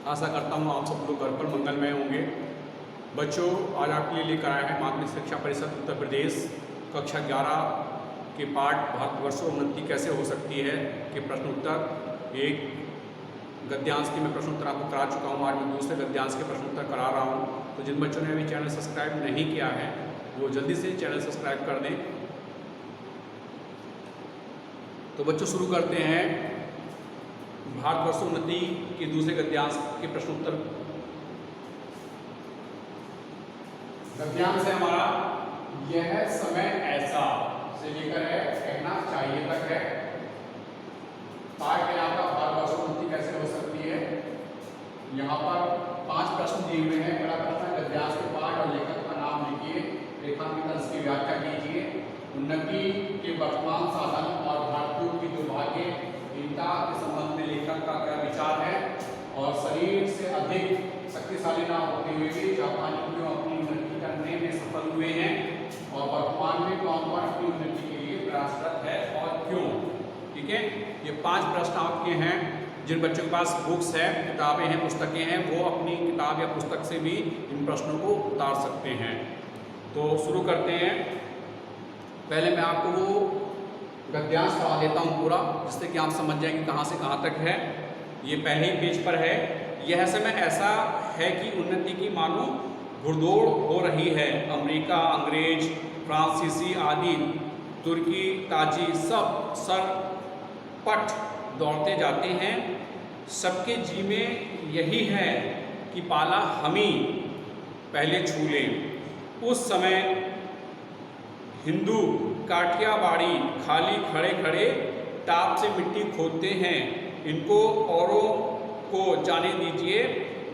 आशा करता हूँ आप सब लोग घर पर मंगलमय होंगे। बच्चों, आज आपके लिए लेकर आया है माध्यमिक शिक्षा परिषद उत्तर प्रदेश कक्षा 11 के पाठ भारतवर्ष उन्नति कैसे हो सकती है के प्रश्न उत्तर। एक गद्यांश की मैं प्रश्न उत्तर आपको करा चुका हूँ, आज मैं दूसरे गद्यांश के प्रश्न उत्तर करा रहा हूँ। तो जिन बच्चों ने अभी चैनल सब्सक्राइब नहीं किया है वो जल्दी से चैनल सब्सक्राइब कर दें। तो बच्चों शुरू करते हैं भारतवर्ष उन्नति के दूसरे गद्यांश के प्रश्न उत्तर। गद्यांश है हमारा यह समय ऐसा से लेकर है कहना चाहिए तक है। पाठ में आपका भारतवर्ष उन्नति कैसे हो सकती है। यहाँ पर 5 प्रश्न दिए हुए हैं। पहला प्रश्न गद्यांश के पाठ और लेखक का नाम लिखिए, रेखांकित अंश की व्याख्या कीजिए, उन्नति के वर्तमान साधन और भारतीयों की दुर्भाग्यहीनता के संबंध में लेखक का क्या विचार है, और शरीर से अधिक शक्तिशाली न होते हुए भी जापानी क्यों अपनी उन्नति करने में सफल हुए हैं, और वर्तमान में कौन कौन अपनी उन्नति के लिए प्रयासरत है और क्यों। ठीक है, ये 5 प्रश्न आपके हैं। जिन बच्चों के पास बुक्स है, किताबें हैं, पुस्तकें हैं, वो अपनी किताब या पुस्तक से भी इन प्रश्नों को उतार सकते हैं। तो शुरू करते हैं। पहले मैं आपको वो गद्यांश पढ़ा देता हूँ पूरा, जिससे कि आप समझ जाएं कि कहाँ से कहाँ तक है। ये पहले ही पेज पर है। यह समय ऐसा है कि उन्नति की मानो घुड़दौड़ हो रही है। अमेरिका, अंग्रेज, फ्रांसीसी आदि तुर्की, ताजी सब सरपट दौड़ते जाते हैं। सबके जी में यही है कि पाला हम ही पहले छू लें। उस समय हिंदू काठियावाड़ी खाली खड़े खड़े टाप से मिट्टी खोदते हैं। इनको औरों को जाने दीजिए।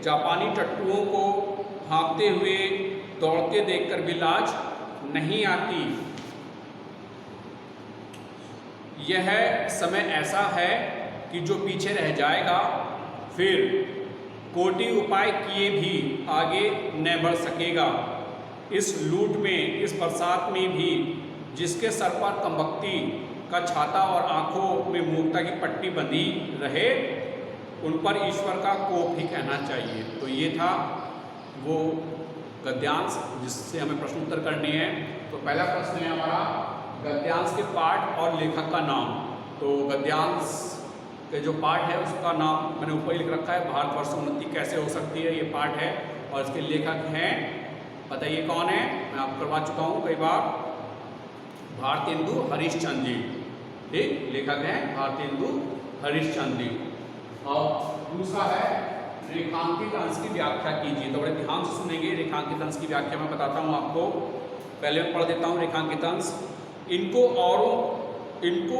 जापानी टट्टुओं को भागते हुए दौड़ते देखकर भी लाज नहीं आती। यह समय ऐसा है कि जो पीछे रह जाएगा फिर कोटि उपाय किए भी आगे न बढ़ सकेगा। इस लूट में, इस बरसात में भी जिसके सर पर कमबख्ती का छाता और आंखों में मूर्खता की पट्टी बंधी रहे, उन पर ईश्वर का कोप ही कहना चाहिए। तो ये था वो गद्यांश जिससे हमें प्रश्न उत्तर करने हैं। तो पहला प्रश्न है हमारा गद्यांश के पाठ और लेखक का नाम। तो गद्यांश के जो पाठ है उसका नाम मैंने ऊपर ही लिख रखा है, भारतवर्ष उन्नति कैसे हो सकती है, ये पाठ है। और इसके लेखक हैं, बताइए कौन है। मैं आपको करवा चुका हूँ कई बार, भारतेंदु हरिश्चंद्र जी। ठीक, लेखक हैं भारतेंदु हरिश्चंद्र जी। और दूसरा है रेखांकित अंश की व्याख्या कीजिए। तो बड़े ध्यान से सुनेंगे। रेखांकित अंश की व्याख्या मैं बताता हूँ आपको। पहले मैं पढ़ देता हूँ रेखांकित अंश। इनको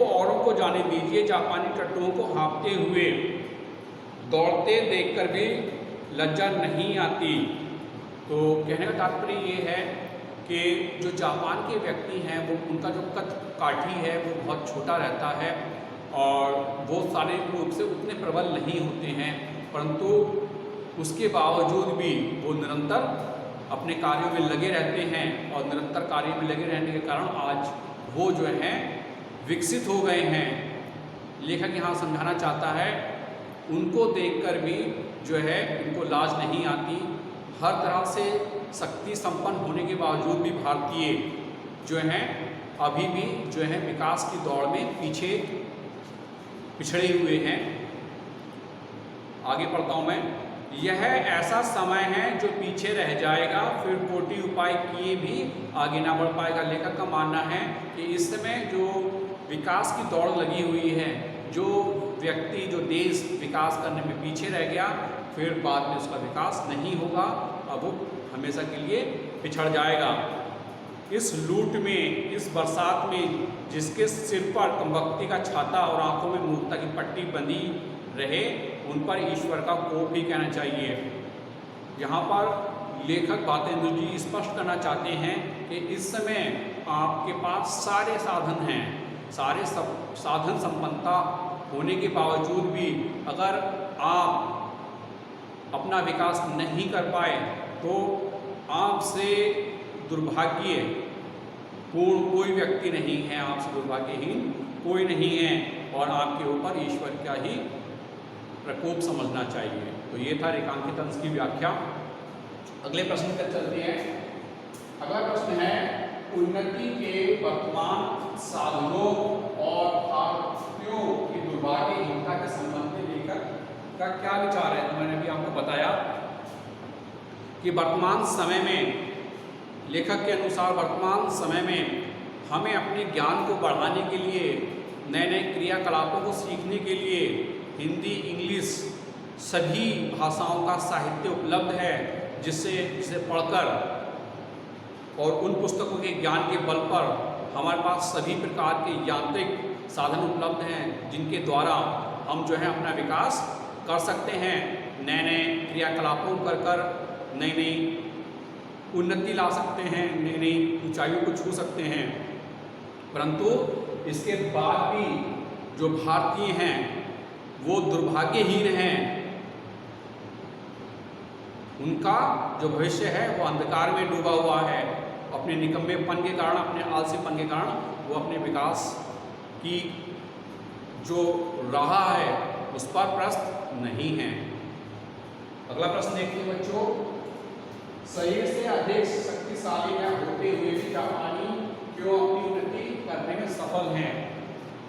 औरों को जाने दीजिए। जापानी टट्टुओं को हाँफते हुए दौड़ते देखकर भी लज्जा नहीं आती। तो कहने का तात्पर्य ये है कि जो जापान के व्यक्ति हैं वो उनका जो कद काठी है वो बहुत छोटा रहता है और वो शारीरिक रूप से उतने प्रबल नहीं होते हैं, परंतु उसके बावजूद भी वो निरंतर अपने कार्यों में लगे रहते हैं। और निरंतर कार्य में लगे रहने के कारण आज वो जो हैं विकसित हो गए हैं। लेखक यहाँ समझाना चाहता है उनको देखकर भी जो है इनको लाज नहीं आती। हर तरह से शक्ति संपन्न होने के बावजूद भी भारतीय जो हैं अभी भी जो है विकास की दौड़ में पिछड़े हुए हैं। आगे पढ़ता हूँ मैं। यह ऐसा समय है जो पीछे रह जाएगा, फिर कोटि उपाय किए भी आगे ना बढ़ पाएगा। लेखक का मानना है कि इस समय जो विकास की दौड़ लगी हुई है, जो व्यक्ति, जो देश विकास करने में पीछे रह गया, फिर बाद में उसका विकास नहीं होगा, अब वो हमेशा के लिए पिछड़ जाएगा। इस लूट में, इस बरसात में जिसके सिर पर कमबख्ती का छाता और आंखों में मूर्खता की पट्टी बंधी रहे, उन पर ईश्वर का कोप ही कहना चाहिए। यहाँ पर लेखक भारतेंदु जी स्पष्ट करना चाहते हैं कि इस समय आपके पास सारे साधन हैं, सारे साधन संपन्नता होने के बावजूद भी अगर आप अपना विकास नहीं कर पाए तो आपसे दुर्भाग्य पूर्ण कोई व्यक्ति नहीं है, आपसे दुर्भाग्यहीन कोई नहीं है, और आपके ऊपर ईश्वर का ही प्रकोप समझना चाहिए। तो ये था रेखांकित अंश की व्याख्या। अगले प्रश्न पर चलते हैं। अगला प्रश्न है उन्नति के वर्तमान साधनों और भारतीयों की दुर्भाग्यहीनता के संबंध में लेखक का क्या विचार है। तो मैंने भी आपको बताया कि वर्तमान समय में, लेखक के अनुसार वर्तमान समय में हमें अपने ज्ञान को बढ़ाने के लिए, नए नए क्रियाकलापों को सीखने के लिए हिंदी, इंग्लिश सभी भाषाओं का साहित्य उपलब्ध है, जिसे पढ़कर और उन पुस्तकों के ज्ञान के बल पर हमारे पास सभी प्रकार के यांत्रिक साधन उपलब्ध हैं, जिनके द्वारा हम जो है अपना विकास कर सकते हैं। नए नए क्रियाकलापों कर नई नई उन्नति ला सकते हैं, नई नई ऊंचाइयों को छू सकते हैं। परंतु इसके बाद भी जो भारतीय हैं वो दुर्भाग्यहीन हैं, उनका जो भविष्य है वो अंधकार में डूबा हुआ है। अपने निकम्मेपन के कारण, अपने आलसीपन के कारण वो अपने विकास की जो राह है उस पर प्रस्त नहीं है। अगला प्रश्न देखते हैं बच्चों। शरीर से अधिक शक्तिशाली न होते हुए भी जापानी क्यों अपनी उन्नति करने में सफल हैं।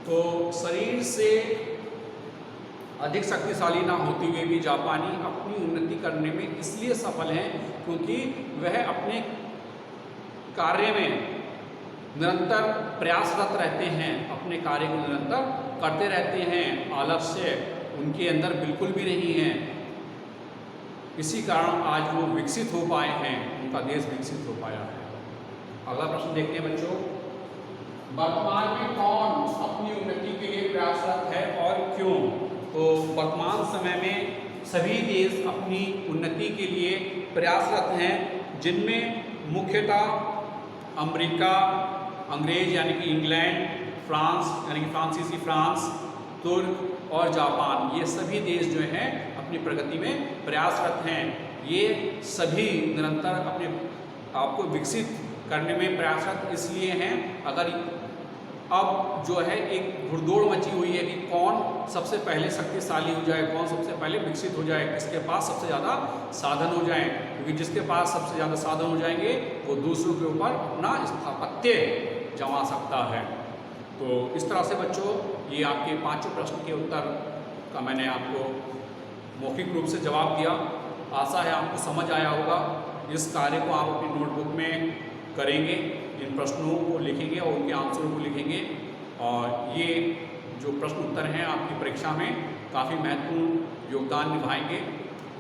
तो शरीर से अधिक शक्तिशाली ना होते हुए भी जापानी अपनी उन्नति करने में इसलिए सफल हैं क्योंकि वह अपने कार्य में निरंतर प्रयासरत रहते हैं, अपने कार्य को निरंतर करते रहते हैं। आलस्य उनके अंदर बिल्कुल भी नहीं है। इसी कारण आज वो विकसित हो पाए हैं, उनका देश विकसित हो पाया है। अगला प्रश्न देखते हैं बच्चों। वर्तमान में कौन अपनी उन्नति के लिए प्रयासरत है और क्यों। तो वर्तमान समय में सभी देश अपनी उन्नति के लिए प्रयासरत हैं, जिनमें मुख्यतः अमेरिका, अंग्रेज यानी कि इंग्लैंड, फ्रांस यानी कि फ्रांसीसी फ्रांस, तुर्क और जापान, ये सभी देश जो हैं अपनी प्रगति में प्रयासरत हैं। ये सभी निरंतर अपने आप को विकसित करने में प्रयासरत इसलिए हैं। अगर अब जो है एक घुड़दौड़ मची हुई है कि कौन सबसे पहले शक्तिशाली हो जाए, कौन सबसे पहले विकसित हो जाए, किसके पास सबसे ज़्यादा साधन हो जाएं, क्योंकि जिसके पास सबसे ज़्यादा साधन हो जाएंगे वो दूसरों के ऊपर अपना स्थापत्य जमा सकता है। तो इस तरह से बच्चों ये आपके पांचों प्रश्न के उत्तर का मैंने आपको मौखिक रूप से जवाब दिया। आशा है आपको समझ आया होगा। इस कार्य को आप अपनी नोटबुक में करेंगे, इन प्रश्नों को लिखेंगे और उनके आंसरों को लिखेंगे, और ये जो प्रश्न उत्तर हैं आपकी परीक्षा में काफ़ी महत्वपूर्ण योगदान निभाएंगे।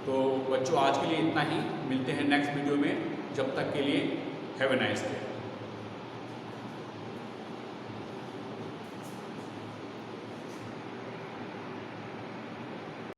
तो बच्चों आज के लिए इतना ही, मिलते हैं नेक्स्ट वीडियो में। जब तक के लिए हैव ए नाइस डे।